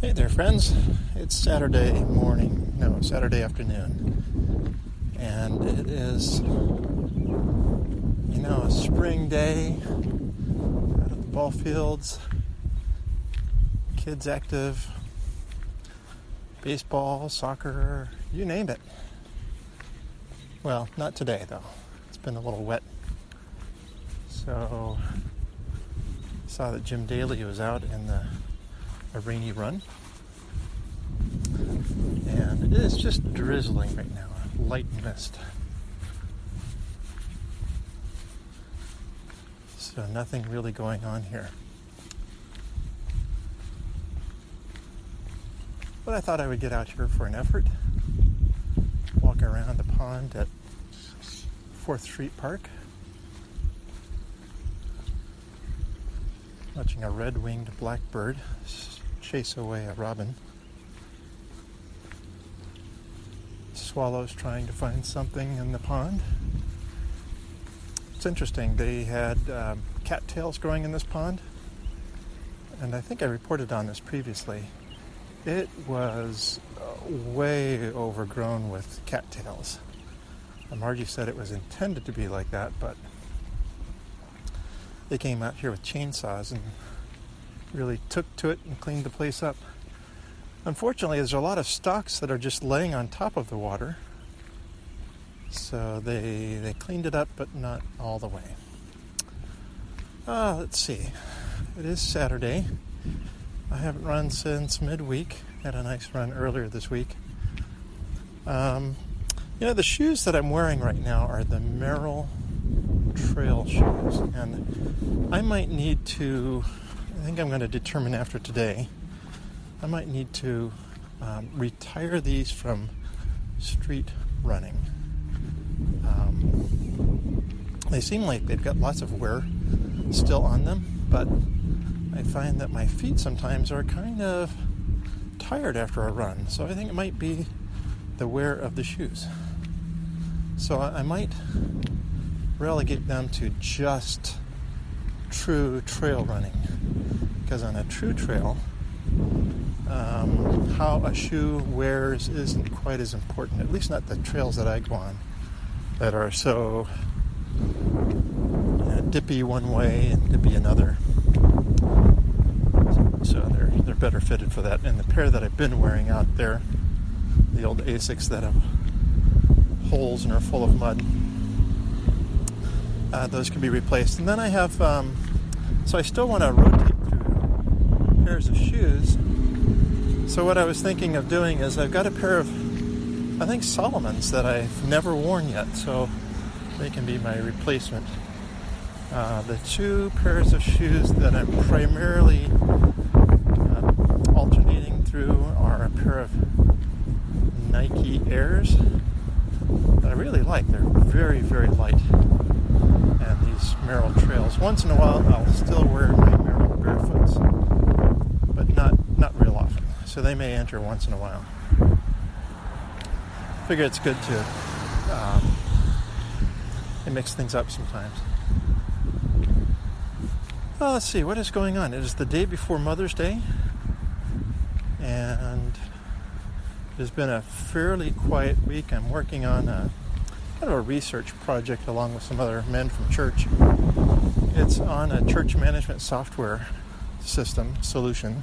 Hey there, friends. It's Saturday afternoon. And it is, a spring day out at the ball fields. Kids active. Baseball, soccer, you name it. Well, not today, though. It's been a little wet. So, I saw that Jim Daly was out in a rainy run. And it is just drizzling right now, a light mist. So nothing really going on here. But I thought I would get out here for an effort. Walk around the pond at 4th Street Park. Watching a red-winged blackbird chase away a robin. Swallows trying to find something in the pond. It's interesting, they had cattails growing in this pond, and I think I reported on this previously. It was way overgrown with cattails. Margie said it was intended to be like that, but they came out here with chainsaws and really took to it and cleaned the place up. Unfortunately, there's a lot of stalks that are just laying on top of the water. So they cleaned it up, but not all the way. Let's see. It is Saturday. I haven't run since midweek. Had a nice run earlier this week. The shoes that I'm wearing right now are the Merrell trail shoes. And I might need to, I think I'm going to determine after today, I might need to retire these from street running. They seem like they've got lots of wear still on them, but I find that my feet sometimes are kind of tired after a run. So I think it might be the wear of the shoes. So I might relegate them to just true trail running. Because on a true trail, how a shoe wears isn't quite as important, at least not the trails that I go on that are so dippy one way and dippy another. So they're better fitted for that. And the pair that I've been wearing out there, the old Asics that have holes and are full of mud, those can be replaced. And then I have, so I still want to rotate through pairs of shoes. So what I was thinking of doing is I've got a pair of, I think, Solomon's that I've never worn yet, so they can be my replacement. The two pairs of shoes that I'm primarily alternating through are a pair of Nike Airs that I really like. They're very, very light. And these Merrell Trails. Once in a while, I'll still wear my Merrell Barefoots, but not real often. So they may enter once in a while. Figure it's good to mix things up sometimes. Well, let's see, what is going on? It is the day before Mother's Day, and it has been a fairly quiet week. I'm working on kind of a research project along with some other men from church. It's on a church management software solution.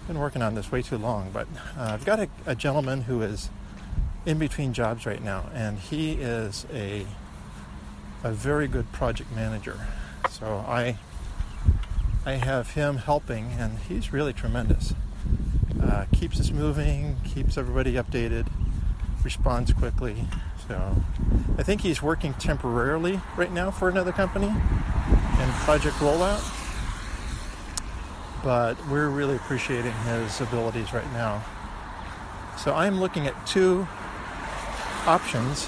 Been working on this way too long, but I've got a gentleman who is in between jobs right now, and he is a very good project manager. So I have him helping, and he's really tremendous. Keeps us moving, keeps everybody updated, responds quickly. So I think he's working temporarily right now for another company in project rollout, but we're really appreciating his abilities right now. So I'm looking at two options,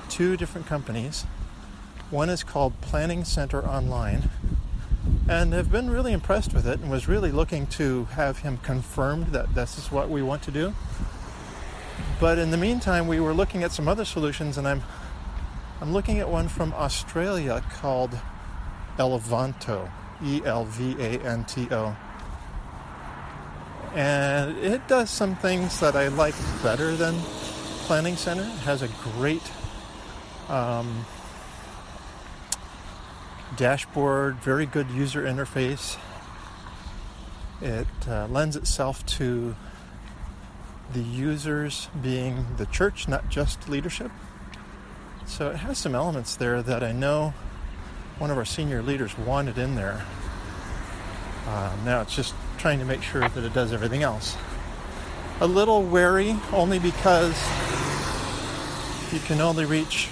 two different companies. One is called Planning Center Online, and have been really impressed with it and was really looking to have him confirmed that this is what we want to do. But in the meantime, we were looking at some other solutions, and I'm looking at one from Australia called Elvanto, E-L-V-A-N-T-O. And it does some things that I like better than Planning Center. It has a great dashboard, very good user interface. It lends itself to the users being the church, not just leadership. So it has some elements there that I know one of our senior leaders wanted in there. Now it's just trying to make sure that it does everything else. A little wary, only because you can only reach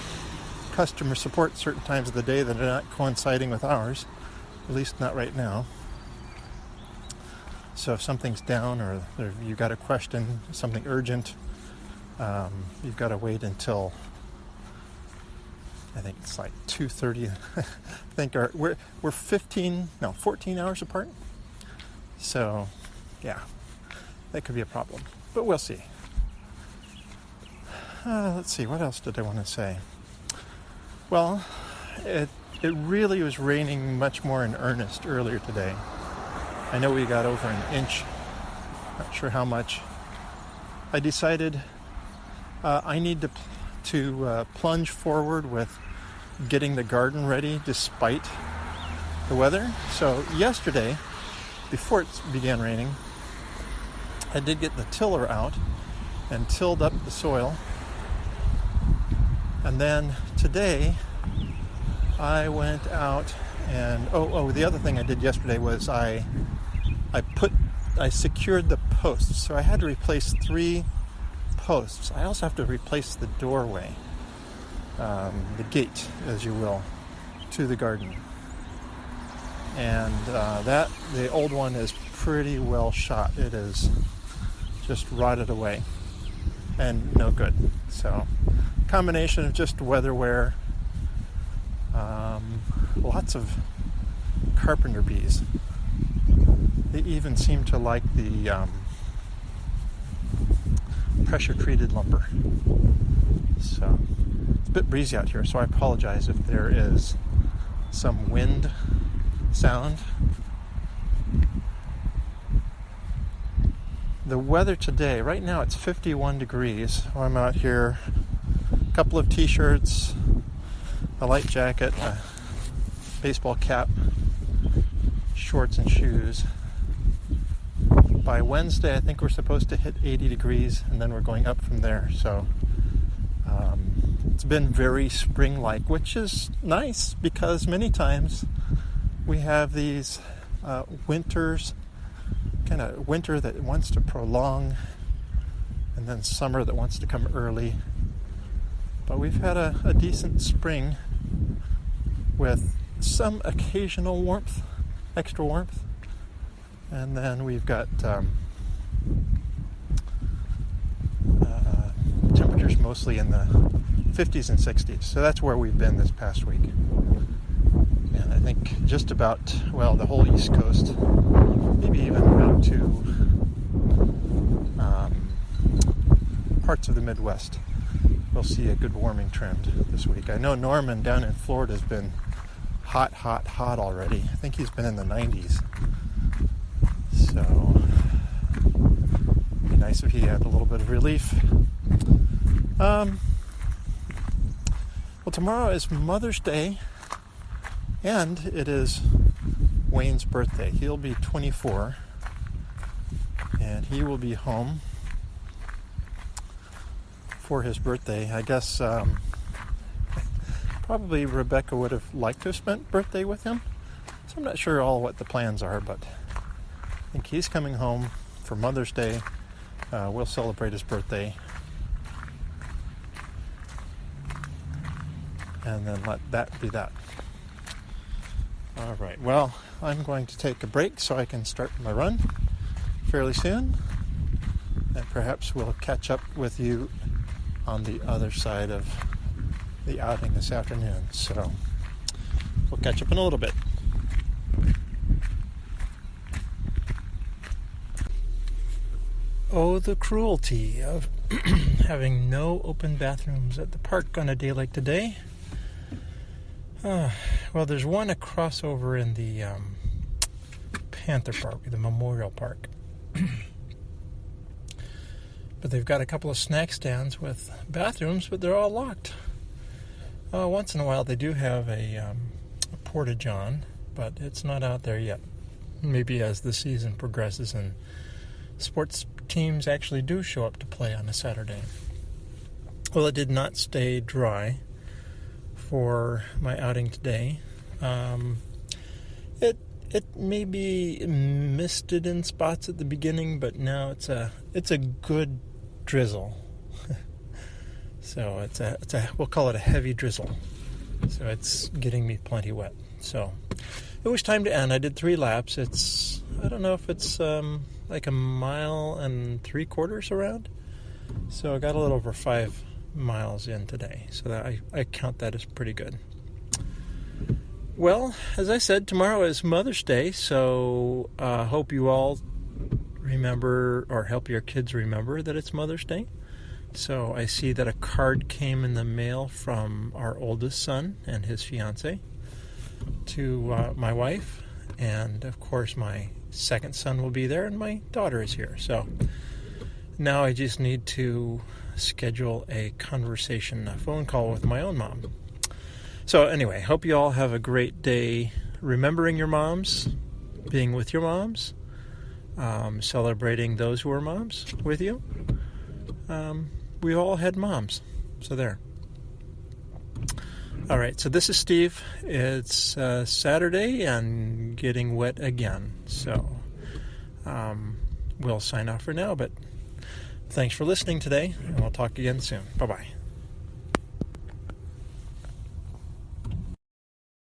customer support certain times of the day that are not coinciding with ours, at least not right now. So if something's down or you've got a question, something urgent, you've got to wait until, I think it's like 2:30. I think we're 14 hours apart. So, yeah, that could be a problem, but we'll see. Let's see, what else did I want to say? Well, it really was raining much more in earnest earlier today. I know we got over an inch, not sure how much. I decided I need to plunge forward with getting the garden ready despite the weather. So yesterday, before it began raining, I did get the tiller out and tilled up the soil. And then today, I went out and, the other thing I did yesterday was I secured the posts. So I had to replace 3 posts. I also have to replace the doorway, the gate, as you will, to the garden. And the old one is pretty well shot. It is just rotted away and no good. So, combination of just weather wear, lots of carpenter bees. They even seem to like the pressure-treated lumber. So, it's a bit breezy out here, so I apologize if there is some wind sound. The weather today, right now it's 51 degrees. I'm out here, a couple of t-shirts, a light jacket, a baseball cap, shorts and shoes. By Wednesday, I think we're supposed to hit 80 degrees, and then we're going up from there. So it's been very spring-like, which is nice because many times we have these winters, kind of winter that wants to prolong, and then summer that wants to come early. But we've had a decent spring with some occasional warmth, extra warmth. And then we've got temperatures mostly in the 50s and 60s. So that's where we've been this past week. And I think just about, the whole East Coast, maybe even out to parts of the Midwest, we'll see a good warming trend this week. I know Norman down in Florida has been hot already. I think he's been in the 90s. So, it'd be nice if he had a little bit of relief. Well, tomorrow is Mother's Day, and it is Wayne's birthday. He'll be 24, and he will be home for his birthday. I guess probably Rebecca would have liked to have spent birthday with him, so I'm not sure all what the plans are, but I think he's coming home for Mother's Day. We'll celebrate his birthday. And then let that be that. All right. Well, I'm going to take a break so I can start my run fairly soon. And perhaps we'll catch up with you on the other side of the outing this afternoon. So we'll catch up in a little bit. Oh, the cruelty of having no open bathrooms at the park on a day like today. Well, there's one across over in the Panther Park, the Memorial Park. But they've got a couple of snack stands with bathrooms, but they're all locked. Once in a while they do have a porta-john, but it's not out there yet. Maybe as the season progresses and sports teams actually do show up to play on a Saturday. Well, it did not stay dry for my outing today. It maybe misted in spots at the beginning, but now it's a good drizzle. So we'll call it a heavy drizzle. So it's getting me plenty wet. So it was time to end. I did 3 laps. I don't know if it's like 1.75 miles around. So I got a little over 5 miles in today. So that I count that as pretty good. Well, as I said, tomorrow is Mother's Day, so hope you all remember or help your kids remember that it's Mother's Day. So I see that a card came in the mail from our oldest son and his fiancée to my wife, and of course my second son will be there, and my daughter is here. So now I just need to schedule a phone call with my own mom. So anyway, hope you all have a great day remembering your moms, being with your moms, celebrating those who are moms with you. We all had moms, so there. All right, so this is Steve. It's Saturday and getting wet again, so we'll sign off for now, but thanks for listening today, and we'll talk again soon. Bye-bye.